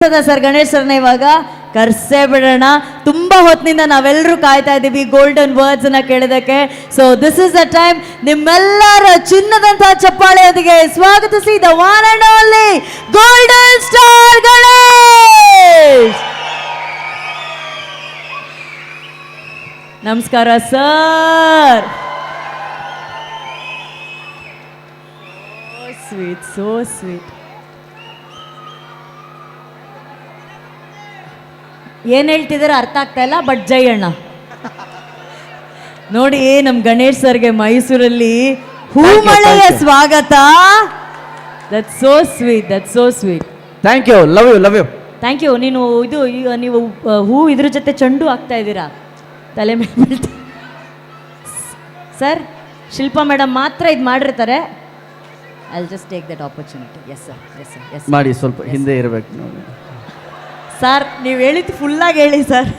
Sir Ganesh ಸರ್ನ ಇವಾಗ ಕರ್ಸೇ ಬಿಡೋಣ. ತುಂಬಾ ಹೊತ್ತಿನಿಂದ ನಾವೆಲ್ಲರೂ ಕಾಯ್ತಾ ಇದ್ದೀವಿ ಗೋಲ್ಡನ್ ವರ್ಡ್ಸ್ ಅನ್ನ ಕೇಳೋದಕ್ಕೆ. So this is the time. ನಿಮ್ಮೆಲ್ಲರ ಚಿನ್ನದಂತಹ ಚಪ್ಪಾಳೆಯೊಂದಿಗೆ ಸ್ವಾಗತಿಸಿ the one and only golden star Ganesh. ನಮಸ್ಕಾರ ಸರ್. Sweet, so sweet. ಏನು ಹೇಳ್ತಿದಾರೆ ಅರ್ಥ ಆಗ್ತಾ ಇಲ್ಲ, ಬಟ್ ಜೈ ಅಣ್ಣ. ನೋಡಿ ನಮ್ಮ ಗಣೇಶ್ ಸರ್ಗೆ ಮೈಸೂರಲ್ಲಿ ಹೂಮಳೆಯ ಸ್ವಾಗತ. That's so sweet, that's so sweet. Thank you, love you, love you. Thank you. ನೀವು ಹೂ ಇದ್ರ ಜೊತೆ ಚೆಂಡು ಹಾಕ್ತಾ ಇದ್ದೀರಾ ತಲೆ ಮೇಲೆ ಬೀಳ್ತಾ. ಸರ್ ಶಿಲ್ಪಾ ಮೇಡಮ್ ಮಾತ್ರ ಇದು ಮಾಡಿರ್ತಾರೆ. I will just take that opportunity. Yes sir, yes sir, yes ಮಾಡಿ. ಸ್ವಲ್ಪ ಹಿಂದೆ ಇರಬೇಕು ನೋಡಿ ಸರ್. ನೀವು ಹೇಳಿದ್ದು ಫುಲ್ಲಾಗಿ ಹೇಳಿ ಸರ್.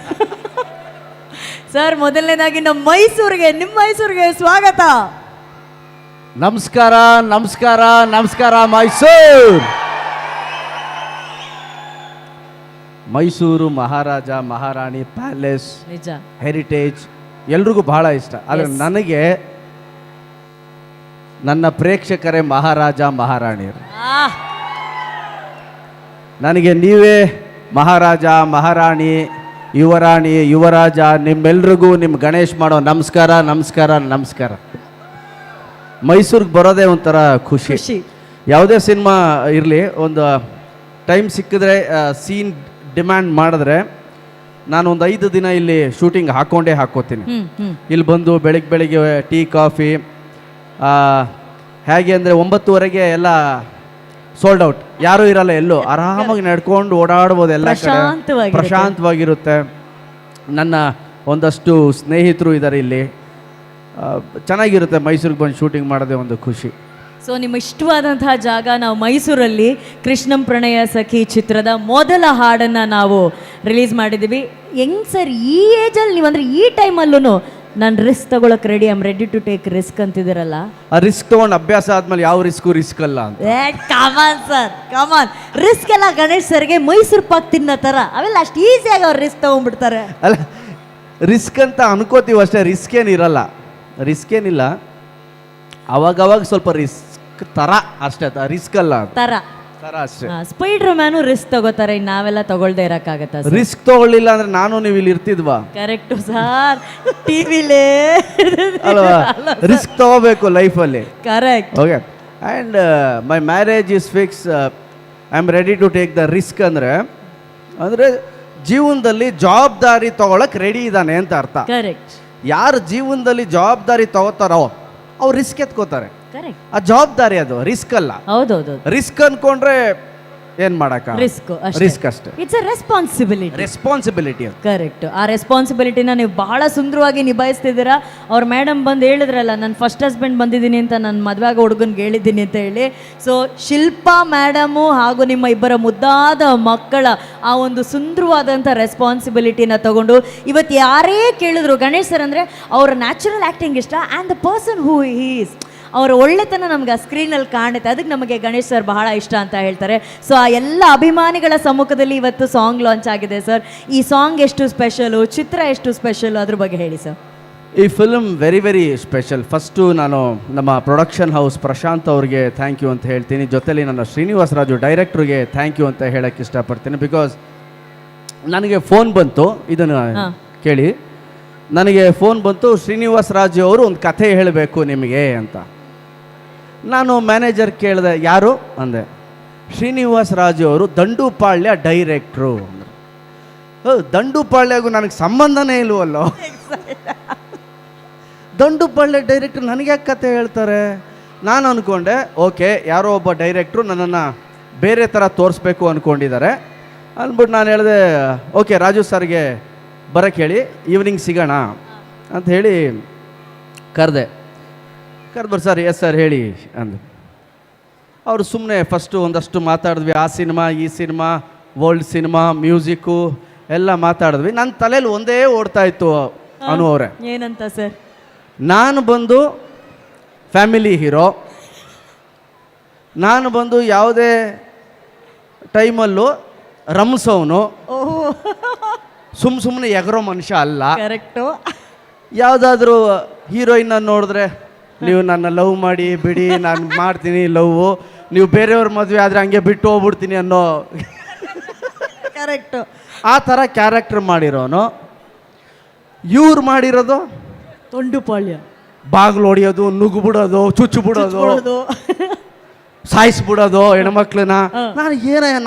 ಸರ್ ಮೊದಲನೇದಾಗಿ ನಿಮ್ಮ ಮೈಸೂರಿಗೆ ಸ್ವಾಗತ. ನಮಸ್ಕಾರ, ನಮಸ್ಕಾರ, ನಮಸ್ಕಾರ. ಮೈಸೂರು ಮಹಾರಾಜ ಮಹಾರಾಣಿ ಪ್ಯಾಲೇಸ್, ನಿಜ, ಹೆರಿಟೇಜ್ ಎಲ್ರಿಗೂ ಬಹಳ ಇಷ್ಟ. ಆದರೆ ನನಗೆ ನನ್ನ ಪ್ರೇಕ್ಷಕರೇ ಮಹಾರಾಜ ಮಹಾರಾಣಿಯರು. ನನಗೆ ನೀವೇ ಮಹಾರಾಜ ಮಹಾರಾಣಿ, ಯುವರಾಣಿ ಯುವರಾಜ. ನಿಮ್ಮೆಲ್ರಿಗೂ ನಿಮ್ಮ ಗಣೇಶ್ ಮಾಡೋ ನಮಸ್ಕಾರ, ನಮಸ್ಕಾರ, ನಮಸ್ಕಾರ. ಮೈಸೂರಿಗೆ ಬರೋದೇ ಒಂಥರ ಖುಷಿ. ಯಾವುದೇ ಸಿನಿಮಾ ಇರಲಿ, ಒಂದು ಟೈಮ್ ಸಿಕ್ಕಿದ್ರೆ, ಸೀನ್ ಡಿಮ್ಯಾಂಡ್ ಮಾಡಿದ್ರೆ ನಾನು ಒಂದು 5 ದಿನ ಇಲ್ಲಿ ಶೂಟಿಂಗ್ ಹಾಕೋತೀನಿ. ಇಲ್ಲಿ ಬಂದು ಬೆಳಿಗ್ಗೆ ಟೀ ಕಾಫಿ, ಹೇಗೆ ಅಂದರೆ 9:30 ಎಲ್ಲ ಸೋಲ್ಡ್ ಔಟ್, ಯಾರೂ ಇರಲ್ಲ, ಎಲ್ಲೋ ಆರಾಮಾಗಿ ನಡ್ಕೊಂಡು ಓಡಾಡ್ಬೋದು, ಎಲ್ಲ ಕಡೆ ಪ್ರಶಾಂತವಾಗಿರುತ್ತೆ. ನನ್ನ ಒಂದಷ್ಟು ಸ್ನೇಹಿತರು ಇದ್ದಾರೆ ಇಲ್ಲಿ. ಚೆನ್ನಾಗಿರುತ್ತೆ ಮೈಸೂರಿಗೆ ಬಂದು ಶೂಟಿಂಗ್ ಮಾಡೋದೇ ಒಂದು ಖುಷಿ. ಸೊ ನಿಮ್ಮ ಇಷ್ಟವಾದಂತಹ ಜಾಗ. ನಾವು ಮೈಸೂರಲ್ಲಿ ಕೃಷ್ಣಂ ಪ್ರಣಯ ಸಖಿ ಚಿತ್ರದ ಮೊದಲ ಹಾಡನ್ನು ನಾವು ರಿಲೀಸ್ ಮಾಡಿದ್ದೀವಿ. ಹೆಂಗ್ ಸರ್ ಈ ಏಜಲ್ಲಿ ನೀವು ಅಂದರೆ ಈ ಟೈಮಲ್ಲೂ ನಾನು ರಿಸ್ಕ್ ತಗೊಳಕ್ ready, I am ready to take risk ಅಂತಿದ್ದೀರಲ್ಲ. ಆ ರಿಸ್ಕ್ ತೊಗೊಂಡು ಅಭ್ಯಾಸ ಆದ್ಮೇಲೆ ಯಾವ ರಿಸ್ಕ್ ಅಲ್ಲ ಅಂತ. ಕಮಾನ್ ಸರ್, ಕಮಾನ್. ರಿಸ್ಕ್ ಎಲ್ಲ ಗಣೇಶ್ ಸರ್ಗೆ ಮೈಸೂರು ಪಾಕ್ ತಿನ್ನೋ ಥರ ಅವೆಲ್ಲ ಅಷ್ಟು ಈಸಿಯಾಗಿ ಅವ್ರು ರಿಸ್ಕ್ ತೊಗೊಂಡ್ಬಿಡ್ತಾರೆ. ಅಲ್ಲ, ರಿಸ್ಕ್ ಅಂತ ಅನ್ಕೋತೀವಿ ಅಷ್ಟೇ, ರಿಸ್ಕ್ ಏನಿಲ್ಲ. ಅವಾಗವಾಗ ಸ್ವಲ್ಪ ರಿಸ್ಕ್ ಥರ ಅಷ್ಟೇ, ರಿಸ್ಕ್ ಅಲ್ಲ ಥರ ಅಷ್ಟೇ. ಸ್ಪೈಡರ್ ಮ್ಯಾನು ರಿಸ್ಕ್ ತಗೋತಾರೆ, ನಾವೆಲ್ಲ ತಗೊಳ್ದೇ ಇರಕ್ಕಾಗತ್ತ? ರಿಸ್ಕ್ ತಗೊಳ್ಳಿಲ್ಲ ಅಂದ್ರೆ ನೀವು ಇಲ್ಲಿ ಇರ್ತಿದ್ವಾ? ಕರೆಕ್ಟ್ ಸರ್, ಟಿವಿಲೇ ಅಲ್ವಾ? ರಿಸ್ಕ್ ತಗೋಬೇಕು ಲೈಫಲ್ಲಿ. Correct. Okay. And my marriage is fix. I am ready to take the risk. ಅಂದರೆ ಜೀವನದಲ್ಲಿ ಜವಾಬ್ದಾರಿ ತಗೊಳಕ್ ರೆಡಿ ಇದ್ದಾನೆ ಅಂತ ಅರ್ಥ. ಕರೆಕ್ಟ್. ಯಾರು ಜೀವನದಲ್ಲಿ ಜವಾಬ್ದಾರಿ ತಗೋತಾರೋ ಅವ್ರು ರಿಸ್ಕ್ ಎತ್ಕೋತಾರೆ. ಆ ಜವಾಬ್ದಾರಿ ಅದು ರಿಸ್ಕ್ ಅಲ್ಲ. ಹೌದೌದು. ರಿಸ್ಕ್ ಅನ್ಕೊಂಡ್ರೆ ಏನ್ ಮಾಡಕ, ರಿಸ್ಕ್ ಅಷ್ಟೇ. It's a responsibility. ಕರೆಕ್ಟ್. ಆ ರೆಸ್ಪಾನ್ಸಿಬಿಲಿಟಿನ ನೀವು ಬಹಳ ಸುಂದರವಾಗಿ ನಿಭಾಯಿಸ್ತಿದ್ದೀರಾ. ಅವ್ರ ಮೇಡಮ್ ಬಂದು ಹೇಳಿದ್ರಲ್ಲ, ನನ್ನ ಫಸ್ಟ್ ಹಸ್ಬೆಂಡ್ ಬಂದಿದ್ದೀನಿ ಅಂತ, ನನ್ನ ಮದುವೆ ಆಗೋ ಹುಡುಗನ್ಗೆ ಹೇಳಿದ್ದೀನಿ ಅಂತ ಹೇಳಿ. ಸೊ ಶಿಲ್ಪಾ ಮೇಡಮು ಹಾಗೂ ನಿಮ್ಮ ಇಬ್ಬರ ಮುದ್ದಾದ ಮಕ್ಕಳ ಆ ಒಂದು ಸುಂದರವಾದಂಥ ರೆಸ್ಪಾನ್ಸಿಬಿಲಿಟಿನ ತಗೊಂಡು ಇವತ್ತು ಯಾರೇ ಕೇಳಿದ್ರು ಗಣೇಶ್ ಸರ್ ಅಂದರೆ ಅವರ ನ್ಯಾಚುರಲ್ ಆ್ಯಕ್ಟಿಂಗ್ ಇಷ್ಟ, and the person who he is, ಅವರ ಒಳ್ಳೆತನ ನಮ್ಗೆ ಆ ಸ್ಕ್ರೀನಲ್ಲಿ ಕಾಣುತ್ತೆ. ಅದಕ್ಕೆ ನಮಗೆ ಗಣೇಶ್ ಸರ್ ಬಹಳ ಇಷ್ಟ ಅಂತ ಹೇಳ್ತಾರೆ. ಸೊ ಆ ಎಲ್ಲ ಅಭಿಮಾನಿಗಳ ಸಮ್ಮುಖದಲ್ಲಿ ಇವತ್ತು ಸಾಂಗ್ ಲಾಂಚ್ ಆಗಿದೆ ಸರ್. ಈ ಸಾಂಗ್ ಎಷ್ಟು ಸ್ಪೆಷಲು, ಚಿತ್ರ ಎಷ್ಟು ಸ್ಪೆಷಲು, ಅದ್ರ ಬಗ್ಗೆ ಹೇಳಿ ಸರ್. ಈ film very very special. First ನಾನು ನಮ್ಮ ಪ್ರೊಡಕ್ಷನ್ ಹೌಸ್ ಪ್ರಶಾಂತ್ ಅವ್ರಿಗೆ ಥ್ಯಾಂಕ್ ಯು ಅಂತ ಹೇಳ್ತೀನಿ. ಜೊತೆಲಿ ನನ್ನ ಶ್ರೀನಿವಾಸ ರಾಜು ಡೈರೆಕ್ಟ್ರಿಗೆ ಥ್ಯಾಂಕ್ ಯು ಅಂತ ಹೇಳೋಕ್ಕೆ ಇಷ್ಟಪಡ್ತೀನಿ. ಬಿಕಾಸ್ ನನಗೆ ಫೋನ್ ಬಂತು, ಇದನ್ನು ಕೇಳಿ ನನಗೆ ಫೋನ್ ಬಂತು, ಶ್ರೀನಿವಾಸ ರಾಜು ಅವರು ಒಂದು ಕಥೆ ಹೇಳಬೇಕು ನಿಮಗೆ ಅಂತ. ನಾನು ಮ್ಯಾನೇಜರ್ ಕೇಳಿದೆ, ಯಾರು ಅಂದೆ. ಶ್ರೀನಿವಾಸ ರಾಜು ಅವರು ದಂಡುಪಾಳ್ಯ ಡೈರೆಕ್ಟ್ರು. ದಂಡುಪಾಳ್ಯಗೂ ನನಗೆ ಸಂಬಂಧನೇ ಇಲ್ವಲ್ಲೋ. ದಂಡುಪಾಳ್ಯ ಡೈರೆಕ್ಟ್ರು ನನಗೆ ಯಾಕೆ ಕತೆ ಹೇಳ್ತಾರೆ? ನಾನು ಅಂದ್ಕೊಂಡೆ, ಓಕೆ ಯಾರೋ ಒಬ್ಬ ಡೈರೆಕ್ಟ್ರು ನನ್ನನ್ನು ಬೇರೆ ಥರ ತೋರಿಸ್ಬೇಕು ಅಂದ್ಕೊಂಡಿದ್ದಾರೆ ಅಂದ್ಬಿಟ್ಟು ನಾನು ಹೇಳಿದೆ, ಓಕೆ ರಾಜು ಸರ್ಗೆ ಬರೋಕ್ಕೆ ಹೇಳಿ, ಈವ್ನಿಂಗ್ ಸಿಗೋಣ ಅಂತ ಹೇಳಿ ಕರೆದ್ಬರ್ ಸರ್. ಎಸ್ ಸರ್ ಹೇಳಿ ಅಂದು. ಅವರು ಸುಮ್ಮನೆ ಫಸ್ಟು ಒಂದಷ್ಟು ಮಾತಾಡಿದ್ವಿ. ಆ ಸಿನಿಮಾ, ಈ ಸಿನಿಮಾ, ಓಲ್ಡ್ ಸಿನಿಮಾ, ಮ್ಯೂಸಿಕ್ಕು ಎಲ್ಲ ಮಾತಾಡಿದ್ವಿ. ನನ್ನ ತಲೆಯಲ್ಲಿ ಒಂದೇ ಓಡ್ತಾ ಇತ್ತು ಅನು ಅವರೇ. ಏನಂತ ಸರ್? ನಾನು ಬಂದು ಫ್ಯಾಮಿಲಿ ಹೀರೋ, ನಾನು ಬಂದು ಯಾವುದೇ ಟೈಮಲ್ಲೂ ರಮ್ಸೋನು, ಓಹೋ ಸುಮ್ಮನೆ ಎಗರೋ ಮನುಷ್ಯ ಅಲ್ಲ. ಕರೆಕ್ಟು. ಯಾವುದಾದ್ರೂ ಹೀರೋಯಿನ್ನ ನೋಡಿದ್ರೆ ನೀವು ನನ್ನ ಲವ್ ಮಾಡಿ ಬಿಡಿ, ನಾನು ಮಾಡ್ತೀನಿ ಲವ್, ನೀವು ಬೇರೆಯವ್ರ ಮದುವೆ ಆದರೆ ಹಂಗೆ ಬಿಟ್ಟು ಹೋಗ್ಬಿಡ್ತೀನಿ ಅನ್ನೋ ಕರೆಕ್ಟು. ಆ ಥರ ಕ್ಯಾರೆಕ್ಟರ್ ಮಾಡಿರೋನು. ಇವ್ರು ಮಾಡಿರೋದು ತೊಂಡುಪಾಳ್ಯ, ಬಾಗಿಲು ಹೊಡಿಯೋದು, ನುಗ್ಗು ಬಿಡೋದು, ಚುಚ್ಚು ಬಿಡೋದು, ಸಾಯಿಸ್ಬಿಡೋದು ಹೆಣ್ಮಕ್ಳನ್ನ.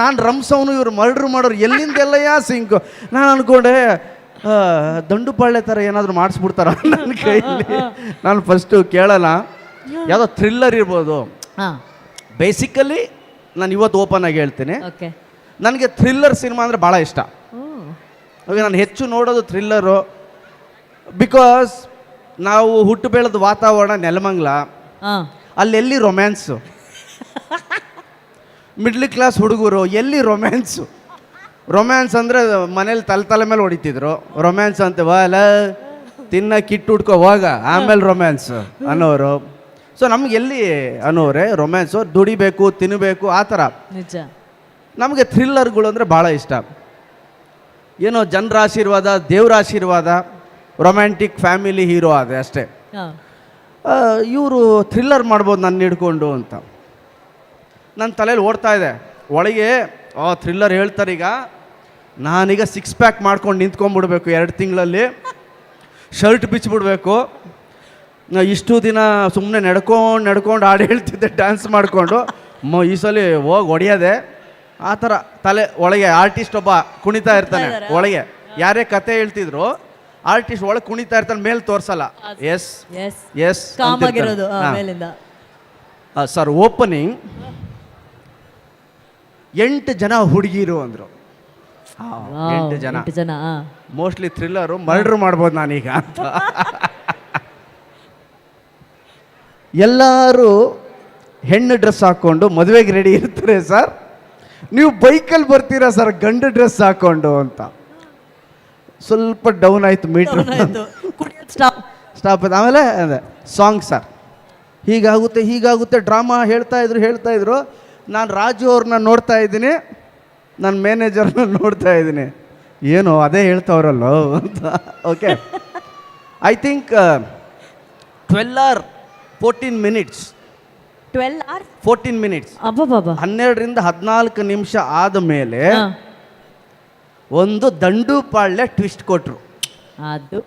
ನಾನು ರಮ್ಸವನು, ಇವ್ರು ಮರ್ಡ್ರ್ ಮಾಡೋರು ಎಲ್ಲಿಂದೆಲ್ಲಯ್ಯ ಸಿಂಕು. ನಾನು ಅನ್ಕೊಂಡೆ ದಂಡುಪಾಳ್ಯ ಥರ ಏನಾದರೂ ಮಾಡಿಸ್ಬಿಡ್ತಾರ ನನ್ನ ಕೈಲಿ. ನಾನು ಫಸ್ಟು ಕೇಳೋಣ, ಯಾವುದೋ ಥ್ರಿಲ್ಲರ್ ಇರ್ಬೋದು. ಬೇಸಿಕಲಿ ನಾನು ಇವತ್ತು ಓಪನ್ ಆಗಿ ಹೇಳ್ತೀನಿ, ಓಕೆ, ನನಗೆ ಥ್ರಿಲ್ಲರ್ ಸಿನಿಮಾ ಅಂದರೆ ಭಾಳ ಇಷ್ಟ. ನಾನು ಹೆಚ್ಚು ನೋಡೋದು ಥ್ರಿಲ್ಲರು. ಬಿಕಾಸ್ ನಾವು ಹುಟ್ಟು ಬೆಳೆದ ವಾತಾವರಣ ನೆಲಮಂಗ್ಲ, ಅಲ್ಲೆಲ್ಲಿ ರೊಮ್ಯಾನ್ಸು. ಮಿಡ್ಲ್ ಕ್ಲಾಸ್ ಹುಡುಗರು ಎಲ್ಲಿ ರೊಮ್ಯಾನ್ಸು. ರೊಮ್ಯಾನ್ಸ್ ಅಂದರೆ ಮನೇಲಿ ತಲೆ ಮೇಲೆ ಹೊಡಿತಿದ್ರು. ರೊಮ್ಯಾನ್ಸ್ ಅಂತ ವಾಲ ತಿನ್ನ ಕಿಟ್ಟು ಹುಡ್ಕೋ ಹೋಗ ಆಮೇಲೆ ರೊಮ್ಯಾನ್ಸ್ ಅನ್ನೋರು. ಸೊ ನಮ್ಗೆ ಎಲ್ಲಿ ಅನ್ನೋರೆ ರೊಮ್ಯಾನ್ಸು, ದುಡಿಬೇಕು, ತಿನ್ನಬೇಕು, ಆ ಥರ. ನಿಜ. ನಮಗೆ ಥ್ರಿಲ್ಲರ್ಗಳು ಅಂದರೆ ಭಾಳ ಇಷ್ಟ. ಏನೋ ಜನರ ಆಶೀರ್ವಾದ, ದೇವ್ರ ಆಶೀರ್ವಾದ, ರೊಮ್ಯಾಂಟಿಕ್ ಫ್ಯಾಮಿಲಿ ಹೀರೋ ಅದೇ ಅಷ್ಟೇ. ಇವರು ಥ್ರಿಲ್ಲರ್ ಮಾಡ್ಬೋದು ನನ್ನ ಹಿಡ್ಕೊಂಡು ಅಂತ ನನ್ನ ತಲೆಯಲ್ಲಿ ಓಡ್ತಾ ಇದೆ. ಒಳಗೆ ಥ್ರಿಲ್ಲರ್ ಹೇಳ್ತಾರೀಗ, ನಾನೀಗ 6 ಪ್ಯಾಕ್ ಮಾಡ್ಕೊಂಡು ನಿಂತ್ಕೊಂಡ್ಬಿಡ್ಬೇಕು 2 ತಿಂಗಳಲ್ಲಿ, ಶರ್ಟ್ ಬಿಚ್ಚಿಬಿಡ್ಬೇಕು. ಇಷ್ಟು ದಿನ ಸುಮ್ಮನೆ ನಡ್ಕೊಂಡು ಹಾಡು ಹೇಳ್ತಿದ್ದೆ ಡ್ಯಾನ್ಸ್ ಮಾಡಿಕೊಂಡು, ಈ ಸಲ ಹೋಗಿ ಹೊಡೆಯೋದೆ. ಆ ಥರ ತಲೆ ಒಳಗೆ ಆರ್ಟಿಸ್ಟ್ ಒಬ್ಬ ಕುಣಿತಾ ಇರ್ತಾನೆ ಒಳಗೆ. ಯಾರೇ ಕತೆ ಹೇಳ್ತಿದ್ರು, ಆರ್ಟಿಸ್ಟ್ ಒಳಗೆ ಕುಣಿತಾ ಇರ್ತಾನೆ, ಮೇಲೆ ತೋರಿಸಲ್ಲ. Yes yes sir. ಓಪನಿಂಗ್ 8 ಜನ ಹುಡುಗಿರು ಅಂದರು. 8 ಜನ ಮೋಸ್ಟ್ಲಿ ಥ್ರಿಲ್ಲರು, ಮರ್ಡ್ರ್ ಮಾಡ್ಬೋದು ನಾನೀಗ ಅಂತ. ಎಲ್ಲರೂ ಹೆಣ್ಣು ಡ್ರೆಸ್ ಹಾಕ್ಕೊಂಡು ಮದುವೆಗೆ ರೆಡಿ ಇರ್ತಾರೆ ಸರ್. ನೀವು ಬೈಕಲ್ಲಿ ಬರ್ತೀರಾ ಸರ್ ಗಂಡು ಡ್ರೆಸ್ ಹಾಕ್ಕೊಂಡು ಅಂತ. ಸ್ವಲ್ಪ ಡೌನ್ ಆಯಿತು ಮೀಟ್ರ್, ಸ್ಟಾಪ್ ಆಯ್ತು. ಆಮೇಲೆ ಅದೇ ಸಾಂಗ್ ಸರ್, ಹೀಗಾಗುತ್ತೆ ಡ್ರಾಮಾ ಹೇಳ್ತಾ ಇದ್ರು. ನಾನು ರಾಜು ಅವ್ರನ್ನ ನೋಡ್ತಾ ಇದ್ದೀನಿ, ನನ್ನ ಮ್ಯಾನೇಜರ್ನ ನೋಡ್ತಾ ಇದ್ದೀನಿ, ಏನು ಅದೇ ಹೇಳ್ತಾವ್ರಲ್ಲ ಅಂತ. Okay, I think 12 or 14 minutes 14 minutes 12ರಿಂದ 14 ನಿಮಿಷ ಆದ ಮೇಲೆ ಒಂದು ದಂಡುಪಾಳ್ಯ ಟ್ವಿಸ್ಟ್ ಕೊಟ್ರು. ಅದು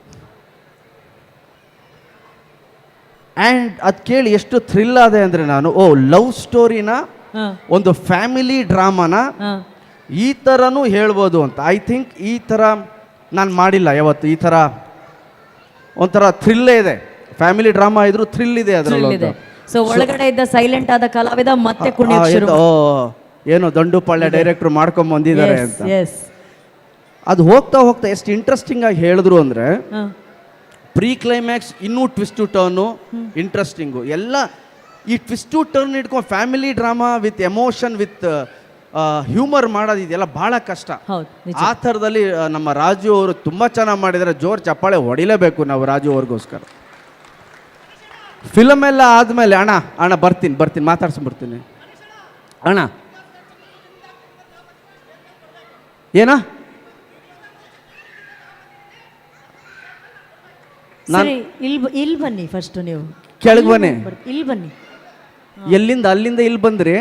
ಆ್ಯಂಡ್ ಅದು ಕೇಳಿ ಎಷ್ಟು ಥ್ರಿಲ್ ಆದೆ ಅಂದರೆ, ನಾನು ಲವ್ ಸ್ಟೋರಿನ, ಒಂದು ಫ್ಯಾಮಿಲಿ ಡ್ರಾಮಾನ ಈ ಥರನೂ ಹೇಳ್ಬೋದು ಅಂತ. ಐ ಥಿಂಕ್ ಈ ಥರ ನಾನು ಮಾಡಿಲ್ಲ ಯಾವತ್ತು. ಈ ಥರ ಒಂಥರ ಥ್ರಿಲ್ಲೇ ಇದೆ. ಫ್ಯಾಮಿಲಿ ಡ್ರಾಮಾ ಇದ್ರು ಥ್ರಿಲ್ ಇದೆ ಅದರಲ್ಲಿ. ಸೊ ಒಳಗಡೆ ಇದ್ದ ಸೈಲೆಂಟ್ ಆದ ಕಲಾವಿದ ಮತ್ತೆ ಏನೋ ದಂಡುಪಾಳ್ಯ ಡೈರೆಕ್ಟ್ರು ಮಾಡ್ಕೊಂಡ್ ಬಂದಿದ್ದಾರೆ ಅಂತ. ಅದು ಹೋಗ್ತಾ ಎಷ್ಟು ಇಂಟ್ರೆಸ್ಟಿಂಗ್ ಆಗಿ ಹೇಳಿದ್ರು ಅಂದರೆ, ಪ್ರೀ ಕ್ಲೈಮ್ಯಾಕ್ಸ್ ಇನ್ನೂ ಟ್ವಿಸ್ಟ್ ಟು ಟರ್ನು ಇಂಟ್ರೆಸ್ಟಿಂಗು ಎಲ್ಲ. ಈ ಟ್ವಿಸ್ಟ್ ಟು ಟರ್ನ್ ಇಟ್ಕೊಂಡು family drama with emotion with humour ಮಾಡೋದು ಇದೆಲ್ಲ ಭಾಳ ಕಷ್ಟ. ಆ ಥರದಲ್ಲಿ ನಮ್ಮ ರಾಜು ಅವರು ತುಂಬ ಚೆನ್ನಾಗಿ ಮಾಡಿದ್ದಾರೆ. ಜೋರು ಚಪ್ಪಾಳೆ ಹೊಡಿಲೇಬೇಕು ನಾವು ರಾಜು ಅವ್ರಿಗೋಸ್ಕರ. ಫಿಲಮ್ ಎಲ್ಲ ಆದಮೇಲೆ ಅಣ್ಣ ಬರ್ತೀನಿ ಮಾತಾಡ್ಸ್ಬಿಡ್ತೀನಿ ಅಣ್ಣ. ಏನ ಇಲ್ಲಿ ಬನ್ನಿ, ಫಸ್ಟ್ ನೀವು ಕೆಳಗೆ ಬನ್ನಿ. ಇಲ್ಲಿ ಬನ್ನಿ. ಎಲ್ಲಿಂದ? ಅಲ್ಲಿಂದ ಇಲ್ಲಿ ಬಂದ್ರಿ.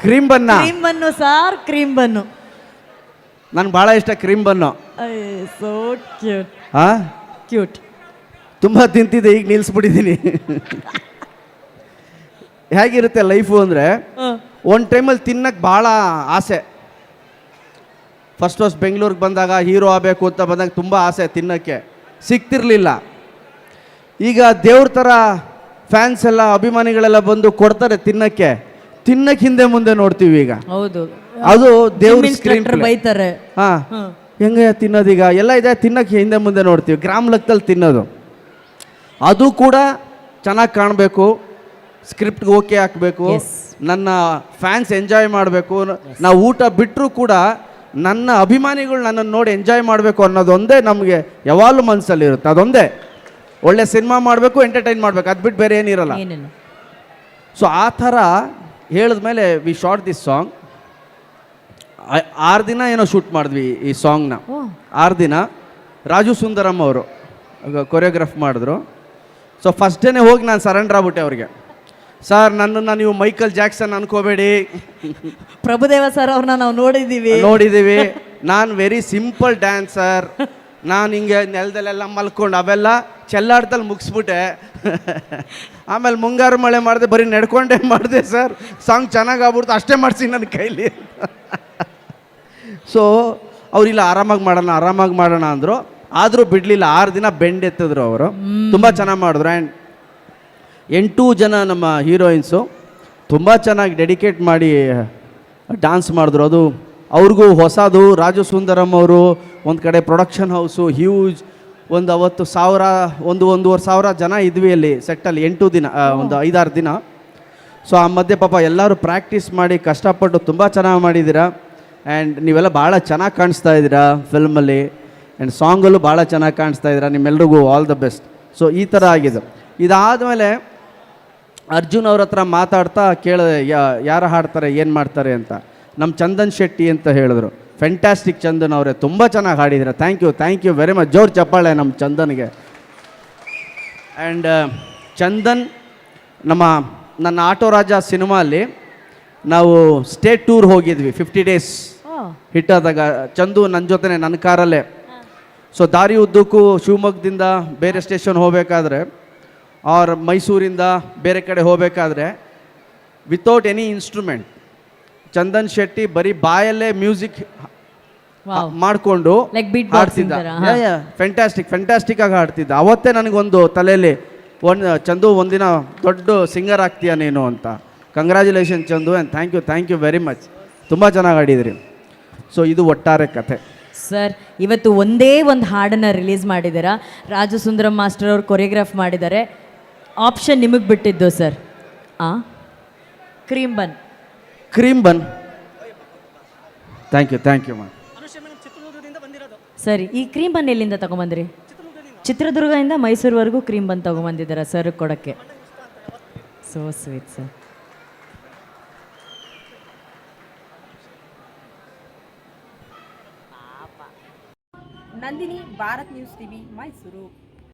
Cream bun sir, cream bun ನನ್ಗೆ ಭಾಳ ಇಷ್ಟ. Cream bun so cute. Cute ತುಂಬ ತಿಂತಿದ್ದೆ, ಈಗ ನಿಲ್ಲಿಸ್ಬಿಟ್ಟಿದ್ದೀನಿ. ಹೇಗಿರುತ್ತೆ ಲೈಫು ಅಂದರೆ, ಒಂದು ಟೈಮಲ್ಲಿ ತಿನ್ನಕ್ಕೆ ಭಾಳ ಆಸೆ. ಫಸ್ಟ್ ಬೆಂಗಳೂರಿಗೆ ಬಂದಾಗ ಹೀರೋ ಆಗಬೇಕು ಅಂತ ಬಂದಾಗ ತುಂಬ ಆಸೆ ತಿನ್ನೋಕ್ಕೆ, ಸಿಗ್ತಿರ್ಲಿಲ್ಲ. ಈಗ ದೇವ್ರ ಥರ ಫ್ಯಾನ್ಸ್ ಎಲ್ಲ, ಅಭಿಮಾನಿಗಳೆಲ್ಲ ಬಂದು ಕೊಡ್ತಾರೆ ತಿನ್ನಕ್ಕೆ ಹಿಂದೆ ಮುಂದೆ ನೋಡ್ತೀವಿ ಈಗ. ಹೌದು, ಅದು ದೇವ್ರ ಸ್ಕ್ರೀನ್ ಬೈತಾರೆ. ಹೆಂಗೆ ತಿನ್ನೋದೀಗ ಎಲ್ಲ ಇದೆ, ತಿನ್ನಕ್ಕೆ ಹಿಂದೆ ಮುಂದೆ ನೋಡ್ತೀವಿ. ಗ್ರಾಮ್ ಲೆಕ್ಕದಲ್ಲಿ ತಿನ್ನೋದು, ಅದು ಕೂಡ ಚೆನ್ನಾಗಿ ಕಾಣಬೇಕು, ಸ್ಕ್ರಿಪ್ಟ್ಗೆ ಓಕೆ ಹಾಕಬೇಕು, ನನ್ನ ಫ್ಯಾನ್ಸ್ ಎಂಜಾಯ್ ಮಾಡಬೇಕು. ನಾವು ಊಟ ಬಿಟ್ಟರೂ ಕೂಡ ನನ್ನ ಅಭಿಮಾನಿಗಳು ನನ್ನನ್ನು ನೋಡಿ ಎಂಜಾಯ್ ಮಾಡಬೇಕು ಅನ್ನೋದೊಂದೇ ನಮಗೆ ಯಾವಾಗಲೂ ಮನಸ್ಸಲ್ಲಿರುತ್ತೆ. ಅದೊಂದೇ, ಒಳ್ಳೆ ಸಿನಿಮಾ ಮಾಡಬೇಕು, ಎಂಟರ್ಟೈನ್ ಮಾಡಬೇಕು, ಅದು ಬಿಟ್ಟು ಬೇರೆ ಏನಿರಲ್ಲ. ಸೊ ಆ ಥರ ಹೇಳಿದ್ಮೇಲೆ ವಿ ಶಾರ್ಟ್ ದಿಸ್ ಸಾಂಗ್. 6 ದಿನ ಏನೋ ಶೂಟ್ ಮಾಡಿದ್ವಿ ಈ ಸಾಂಗ್ನ. 6 ದಿನ ರಾಜು ಸುಂದರಮ್ ಅವರು ಕೊರಿಯೋಗ್ರಾಫ್ ಮಾಡಿದ್ರು. ಸೊ ಫಸ್ಟ್ ಡೇನೇ ಹೋಗಿ ನಾನು ಸರೆಂಡರ್ ಆಗ್ಬಿಟ್ಟೆ ಅವ್ರಿಗೆ. ಸರ್ ನನ್ನನ್ನು ನೀವು ಮೈಕಲ್ ಜಾಕ್ಸನ್ ಅನ್ಕೋಬೇಡಿ, ಪ್ರಭುದೇವ ಸರ್ ಅವ್ರನ್ನ ನಾವು ನೋಡಿದ್ದೀವಿ. ನಾನು ವೆರಿ ಸಿಂಪಲ್ ಡ್ಯಾನ್ಸರ್. ನಾನು ಹಿಂಗೆ ನೆಲದಲ್ಲೆಲ್ಲ ಮಲ್ಕೊಂಡು ಅವೆಲ್ಲ ಚೆಲ್ಲಾಡ್ದಲ್ಲಿ ಮುಗಿಸ್ಬಿಟ್ಟೆ. ಆಮೇಲೆ ಮುಂಗಾರು ಮಳೆ ಮಾಡಿದೆ, ಬರೀ ನಡ್ಕೊಂಡೇ ಮಾಡಿದೆ ಸರ್. ಸಾಂಗ್ ಚೆನ್ನಾಗಿ ಆಗ್ಬಿಡ್ತು, ಅಷ್ಟೇ ಮಾಡಿಸಿ ನನ್ನ ಕೈಲಿ. ಸೊ ಅವರಿಲ್ಲ ಆರಾಮಾಗಿ ಮಾಡೋಣ ಅಂದರು. ಆದರೂ ಬಿಡಲಿಲ್ಲ, 6 ದಿನ ಬೆಂಡ್ ಎತ್ತಿದ್ರು ಅವರು. ತುಂಬ ಚೆನ್ನಾಗಿ ಮಾಡಿದ್ರು. ಆ್ಯಂಡ್ 8 ಜನ ನಮ್ಮ ಹೀರೋಯಿನ್ಸು ತುಂಬ ಚೆನ್ನಾಗಿ ಡೆಡಿಕೇಟ್ ಮಾಡಿ ಡ್ಯಾನ್ಸ್ ಮಾಡಿದ್ರು. ಅದು ಅವ್ರಿಗೂ ಹೊಸದು. ರಾಜು ಸುಂದರಮ್ ಅವರು ಒಂದು ಕಡೆ ಪ್ರೊಡಕ್ಷನ್ ಹೌಸು ಹ್ಯೂಜ್, ಒಂದು ಅವತ್ತು 1,500 ಜನ ಇದ್ವಿ ಅಲ್ಲಿ ಸೆಟ್ಟಲ್ಲಿ 8 ದಿನ, ಒಂದು 5-6 ದಿನ. ಸೊ ಆ ಮಧ್ಯೆ ಪಾಪ ಎಲ್ಲರೂ ಪ್ರಾಕ್ಟೀಸ್ ಮಾಡಿ ಕಷ್ಟಪಟ್ಟು ತುಂಬ ಚೆನ್ನಾಗಿ ಮಾಡಿದ್ದೀರಾ. ಆ್ಯಂಡ್ ನೀವೆಲ್ಲ ಭಾಳ ಚೆನ್ನಾಗಿ ಕಾಣಿಸ್ತಾ ಇದ್ದೀರಾ ಫಿಲ್ಮಲ್ಲಿ. ಆ್ಯಂಡ್ ಸಾಂಗಲ್ಲೂ ಭಾಳ ಚೆನ್ನಾಗಿ ಕಾಣಿಸ್ತಾ ಇದ್ದೀರಾ. ನಿಮ್ಮೆಲ್ರಿಗೂ ಆಲ್ ದ ಬೆಸ್ಟ್. ಸೊ ಈ ಥರ ಆಗಿದೆ. ಇದಾದಮೇಲೆ ಅರ್ಜುನ್ ಅವ್ರ ಹತ್ರ ಮಾತಾಡ್ತಾ ಕೇಳಿದೆ, ಯಾರು ಹಾಡ್ತಾರೆ ಏನು ಮಾಡ್ತಾರೆ ಅಂತ. ನಮ್ಮ ಚಂದನ್ ಶೆಟ್ಟಿ ಅಂತ ಹೇಳಿದ್ರು. ಫ್ಯಾಂಟಾಸ್ಟಿಕ್ ಚಂದನ್ ಅವರೇ, ತುಂಬ ಚೆನ್ನಾಗಿ ಹಾಡಿದ್ದೀರಾ. Thank you very much. ಜೋರು ಚಪ್ಪಾಳೆ ನಮ್ಮ ಚಂದನ್ಗೆ. ಆ್ಯಂಡ್ ಚಂದನ್ ನನ್ನ ಆಟೋ ರಾಜ ಸಿನಿಮಾಲ್ಲಿ ನಾವು ಸ್ಟೇಟ್ ಟೂರ್ ಹೋಗಿದ್ವಿ 50 ಡೇಸ್ ಹಿಟ್ಟಾದಾಗ. ಚಂದು ನನ್ನ ಜೊತೆನೆ ನನ್ನ ಕಾರಲ್ಲೇ. ಸೊ ದಾರಿ ಉದ್ದಕ್ಕೂ ಶಿವಮೊಗ್ಗದಿಂದ ಬೇರೆ ಸ್ಟೇಷನ್ ಹೋಗಬೇಕಾದ್ರೆ ಆರ್ ಮೈಸೂರಿಂದ ಬೇರೆ ಕಡೆ ಹೋಗಬೇಕಾದ್ರೆ without any instrument Chandan Shetty ಬರೀ ಬಾಯಲ್ಲೇ ಮ್ಯೂಸಿಕ್ ಮಾಡಿಕೊಂಡು ಹಾಡ್ತಿದ್ದ. ಫ್ಯಾಂಟಾಸ್ಟಿಕ್ ಆಗಿ ಹಾಡ್ತಿದ್ದ. ಅವತ್ತೇ ನನಗೊಂದು ತಲೆಯಲ್ಲಿ ಚಂದು ಒಂದಿನ ದೊಡ್ಡ ಸಿಂಗರ್ ಆಗ್ತೀಯ ನೀನು ಅಂತ. Congratulation Chandu, and thank you very much. ತುಂಬ ಚೆನ್ನಾಗಿ ಹಾಡಿದ್ರಿ. ಸೊ ಇದು ಒಟ್ಟಾರೆ ಕಥೆ. ಸರ್, ಇವತ್ತು ಒಂದೇ ಒಂದು ಹಾಡನ್ನು ರಿಲೀಸ್ ಮಾಡಿದ್ದೀರಾ. ರಾಜು ಸುಂದರಮ್ ಮಾಸ್ಟರ್ ಅವರು ಕೊರಿಯೋಗ್ರಾಫ್ ಮಾಡಿದ್ದಾರೆ. ಆಪ್ಷನ್ ನಿಮಗೆ ಬಿಟ್ಟಿದ್ದು sir. Cream bun. Thank you ma'am. ಸರಿ, ಈ ಕ್ರೀಮ್ ಬನ್ ಎಲ್ಲಿಂದ ತಗೊಂಬಂದ್ರಿ? ಚಿತ್ರದುರ್ಗದಿಂದ ಮೈಸೂರುವರೆಗೂ ಕ್ರೀಮ್ ಬನ್ ತೊಗೊಂಬಂದಿದ್ದಾರೆ ಸರ್ ಕೊಡೋಕ್ಕೆ. So sweet sir. Nandini, Bharat news TV, Mysuru.